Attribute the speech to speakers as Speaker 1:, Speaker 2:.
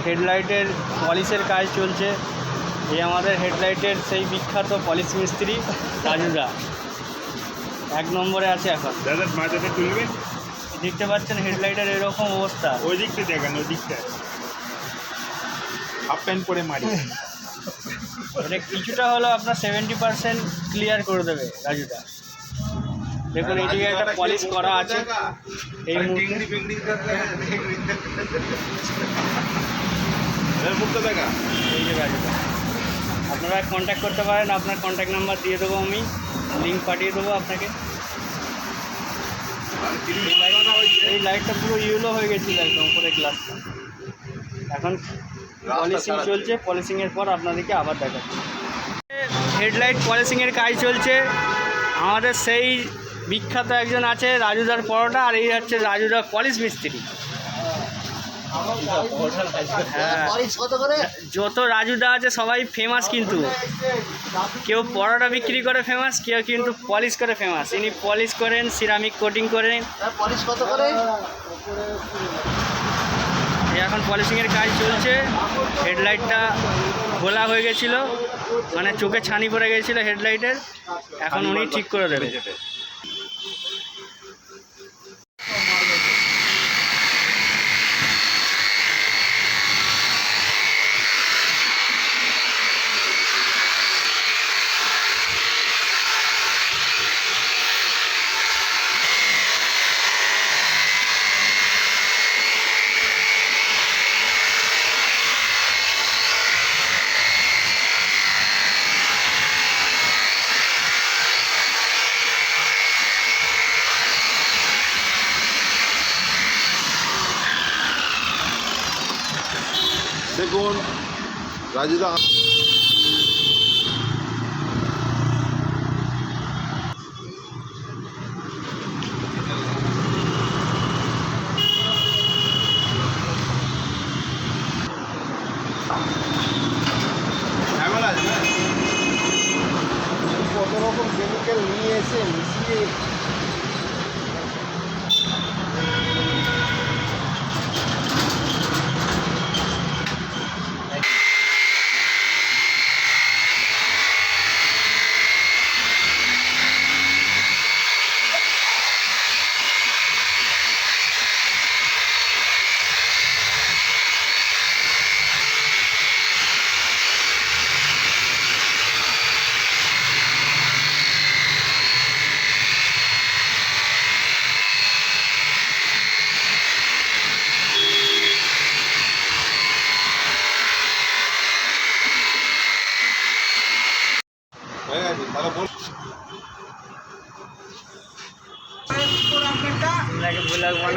Speaker 1: হেডলাইটের পলিশের কাজ চলছে। এই আমাদের হেডলাইটের সেই বিখ্যাত পলিশ মিস্ত্রি রাজুদা এক নম্বরে আছে এখন।
Speaker 2: দাদা মাথাতে তুলবে,
Speaker 1: দেখতে পাচ্ছেন হেডলাইটের এরকম অবস্থা।
Speaker 2: ওই দিকটা দেখেন, ওই দিকটা হাফ প্যান্ট পরে মারি।
Speaker 1: এটা কিছুটা হলো আপনার 70% ক্লিয়ার করে দেবে রাজুদা। দেখুন এইদিকে একটা পলিশ করা আছে এই মুহূর্তে।
Speaker 2: মুখটা দেখা
Speaker 1: এই যে রাজুদা, আপনারা কন্ট্যাক্ট করতে পারেন। আপনার কন্ট্যাক্ট নাম্বার দিয়ে দেবো, আমি লিঙ্ক পাঠিয়ে দেবো আপনাকে। এই লাইটটা পুরো ইয়েলো হয়ে গেছিলো একদম উপরে গ্লাসটা। এখন পলিশিং চলছে, পলিশিংয়ের পর আপনাদেরকে আবার দেখাচ্ছি। হেডলাইট পলিশিংয়ের কাজ চলছে। আমাদের সেই বিখ্যাত একজন আছে রাজুদার পরোটা, আর এই হচ্ছে রাজুদার পলিশ মিস্ত্রি। হ্যাঁ, যত রাজুদা আছে সবাই ফেমাস, কিন্তু কেউ পরোটা বিক্রি করে ফেমাস, কেউ কিন্তু পলিশ করে ফেমাস। ইনি পলিশ করেন, সিরামিক কোটিং করেন।
Speaker 3: পলিশ কত করে?
Speaker 1: এখন পলিশিংয়ের কাজ চলছে। হেডলাইটটা ঘোলা হয়ে গেছিলো, মানে চোখে ছানি পড়ে গেছিলো হেডলাইটের। এখন উনি ঠিক করে দেবে।
Speaker 3: দেখুন রাজুদা কত রকম কেমিক্যাল নিয়ে এসে মিশিয়ে হয়ে গেছে। তাহলে বল